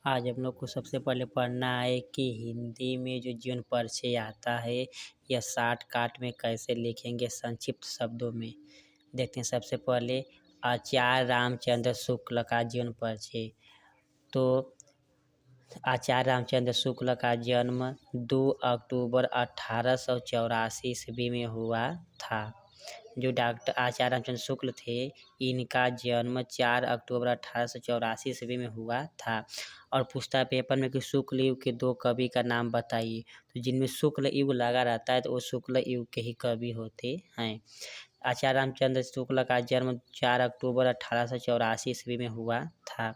आज हम लोग को सबसे पहले पढ़ना है कि हिंदी में जो जीवन परिचय आता है यह शार्ट काट में कैसे लिखेंगे संक्षिप्त शब्दों में। देखते हैं सबसे पहले आचार्य रामचंद्र शुक्ल का जीवन परिचय। तो आचार्य रामचंद्र शुक्ल का जन्म 2 अक्टूबर 1884 ईस्वी में हुआ था। जो डॉक्टर आचार्य रामचंद्र शुक्ल थे, इनका जन्म 4 अक्टूबर 1884 ईस्वी में हुआ था। और पूछता पेपर में कि शुक्ल युग के 2 कवि का नाम बताइए, तो जिनमें शुक्ल युग लगा रहता है तो वो शुक्ल युग के ही कवि होते हैं। आचार्य रामचंद्र शुक्ल का जन्म 4 अक्टूबर 1884 ईस्वी में हुआ था,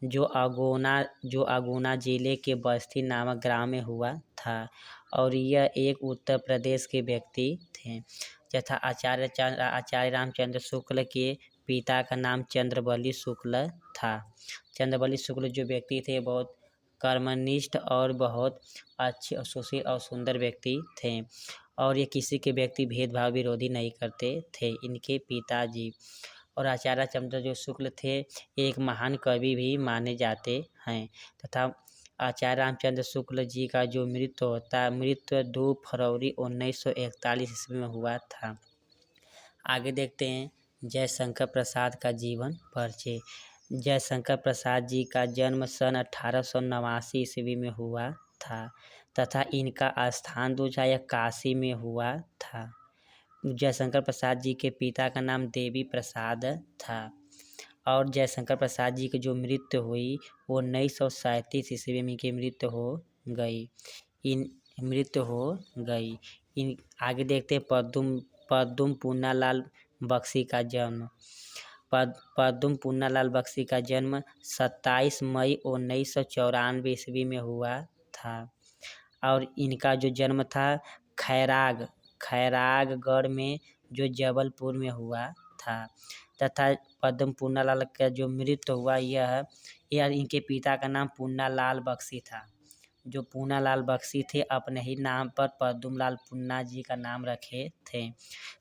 जो अगुना जिले के बस्ती नामक ग्राम में हुआ था, और यह एक उत्तर प्रदेश के व्यक्ति थे। तथा आचार्य रामचंद्र शुक्ल के पिता का नाम चंद्रवली शुक्ल था। चंद्रवली शुक्ल जो व्यक्ति थे बहुत कर्मनिष्ठ और बहुत अच्छे और सुशील और सुंदर व्यक्ति थे, और ये किसी के व्यक्ति भेदभाव विरोधी नहीं करते थे इनके पिताजी। और आचार्य रामचंद्र जो शुक्ल थे एक महान कवि भी माने जाते हैं। तथा आचार्य रामचंद्र शुक्ल जी का जो मृत्यु 2 फरवरी 1941 ईस्वी में हुआ था। आगे देखते हैं जयशंकर प्रसाद का जीवन परिचय। जयशंकर प्रसाद जी का जन्म सन 1889 ईस्वी में हुआ था, तथा इनका स्थान दूजा काशी में हुआ था। जयशंकर प्रसाद जी के पिता का नाम देवी प्रसाद था, और जयशंकर प्रसाद जी की जो मृत्यु हुई वो 1937 ईस्वी में की मृत्यु हो गई। आगे देखते हैं पद्म पूनालाल बख्शी का जन्म। पद्म पूनालाल बख्शी का जन्म 27 मई 1994 ईस्वी में हुआ था, और इनका जो जन्म था खैरागढ़ में जो जबलपुर में हुआ था। तथा पद्म पूनालाल का जो मृत्यु हुआ यह इनके पिता का नाम पूनालाल बख्शी था। जो पूनालाल बख्शी थे अपने ही नाम पर पद्मलाल पूना जी का नाम रखे थे।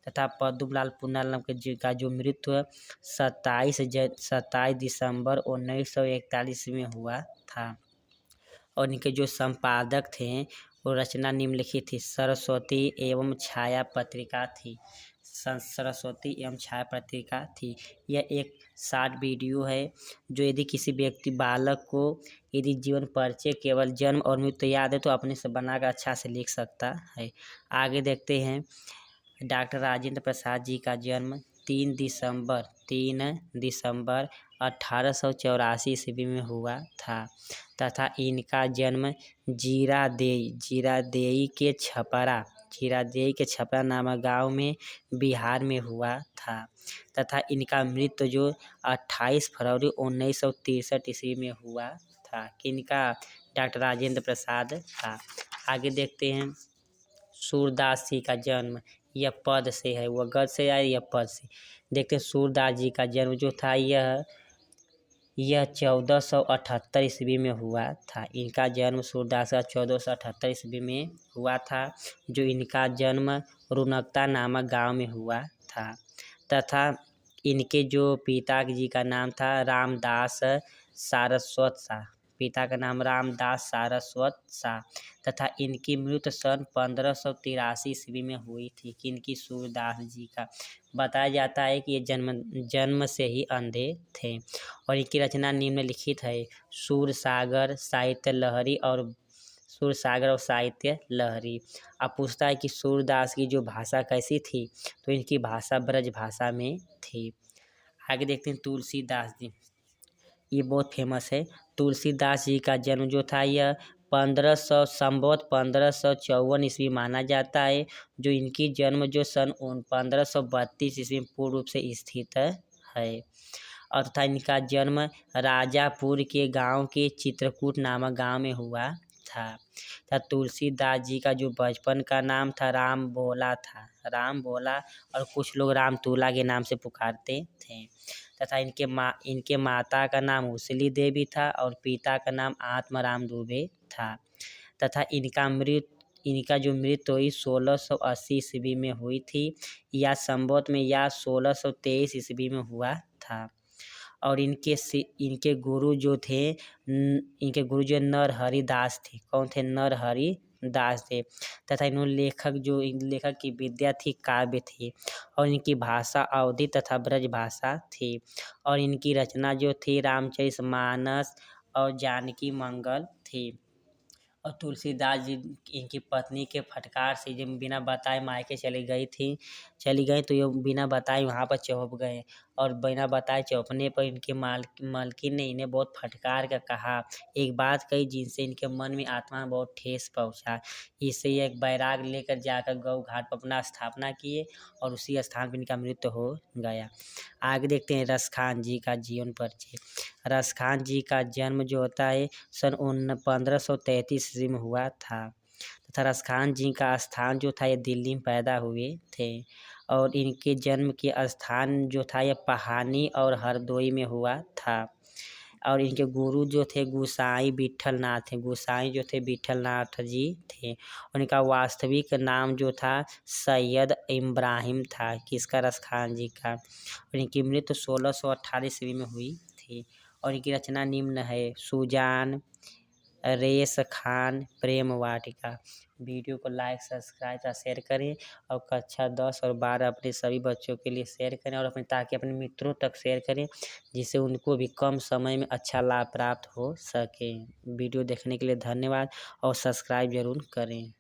तथा पद्मलाल पूनालाल का जो मृत्यु 27 दिसंबर 1941 में हुआ था। और इनके जो संपादक थे वो रचना निम्नलिखित थी। सरस्वती एवं छाया पत्रिका थी। यह एक शॉर्ट वीडियो है जो यदि किसी व्यक्ति बालक को यदि जीवन परिचय केवल जन्म और मृत्यु याद है तो अपने से बनाकर अच्छा से लिख सकता है। आगे देखते हैं डॉक्टर राजेंद्र प्रसाद जी का जन्म 3 दिसंबर 1884 ईस्वी में हुआ था, तथा इनका जन्म जीरादेई के छपरा नामक गांव में बिहार में हुआ था। तथा इनका मृत्यु जो 28 फरवरी 1963 ईस्वी में हुआ था। किनका? डॉक्टर राजेंद्र प्रसाद का। आगे देखते हैं सूरदास जी का जन्म। यह पद से है, वह गद से आए या पद से। देखते हैं सूरदास जी का जन्म जो था यह 1478 ईस्वी में हुआ था। इनका जन्म सूरदास का 1478 ईस्वी में हुआ था, जो इनका जन्म रुनकता नामक गांव में हुआ था। तथा इनके जो पिता जी का नाम था रामदास सारस्वत शाह। पिता का नाम रामदास सारस्वत शाह। तथा इनकी मृत्यु सन 1583 ईस्वी में हुई थी। किनकी? सूरदास जी का। बताया जाता है कि ये जन्म से ही अंधे थे, और इनकी रचना निम्नलिखित है। सूरसागर साहित्य लहरी। अब पूछता है कि सूरदास की जो भाषा कैसी थी, तो इनकी भाषा ब्रज भाषा में थी। आगे देखते हैं तुलसीदास जी। ये बहुत फेमस है। तुलसीदास जी का जन्म जो था यह 1554 ईस्वी माना जाता है, जो इनकी जन्म जो सन 1532 ईस्वी में पूर्ण रूप से स्थित है। और तथा इनका जन्म राजापुर के गांव के चित्रकूट नामक गांव में हुआ था। तथा तुलसीदास जी का जो बचपन का नाम था राम भोला, और कुछ लोग राम तुला के नाम से पुकारते थे। तथा इनके माता का नाम उसिली देवी था, और पिता का नाम आत्माराम दुबे था। तथा इनका जो मृत्यु हुई 1680 ईस्वी में हुई थी, या संवत में या 1623 ईस्वी में हुआ था। और इनके गुरु जो थे नरहरि दास थे। कौन थे? नरहरि दास थे। तथा इन्होंने लेखक की विद्या थी काव्य थी, और इनकी भाषा अवधी तथा ब्रज भाषा थी। और इनकी रचना जो थी रामचरितमानस और जानकी मंगल थी। और तुलसीदास जी इनकी पत्नी के फटकार से जब बिना बताए मायके चली गई तो ये बिना बताए वहाँ पर चौंक गए, और बिना बताए चौंकने पर इनके मालकिन ने इन्हें बहुत फटकार कर कहा, एक बात कही जिनसे इनके मन में आत्मा में बहुत ठेस पहुँचा। इससे ये एक बैराग लेकर जाकर गौ घाट पर अपना स्थापना किए, और उसी स्थान पर इनका मृत्यु हो गया। आगे देखते हैं रसखान जी का जीवन परिचय। रसखान जी का जन्म जो होता है सन 1533 ईस्वी में हुआ था, तथा रसखान जी का स्थान जो था ये दिल्ली में पैदा हुए थे। और इनके जन्म के स्थान जो था ये पहानी और हरदोई में हुआ था। और इनके गुरु जो थे गोसाई विठलनाथ जी थे। उनका वास्तविक नाम जो था सैयद इब्राहिम था, किसका? रसखान जी का। और इनकी मृत्यु 1618 ईस्वी में हुई थी। और इनकी रचना निम्न है: सुजान, रेस खान, प्रेम वाटिका। वीडियो को लाइक, सब्सक्राइब और शेयर करें, और कक्षा 10 और 12 अपने सभी बच्चों के लिए शेयर करें, और ताकि अपने मित्रों तक शेयर करें, जिससे उनको भी कम समय में अच्छा लाभ प्राप्त हो सके। वीडियो देखने के लिए धन्यवाद, और सब्सक्राइब जरूर करें।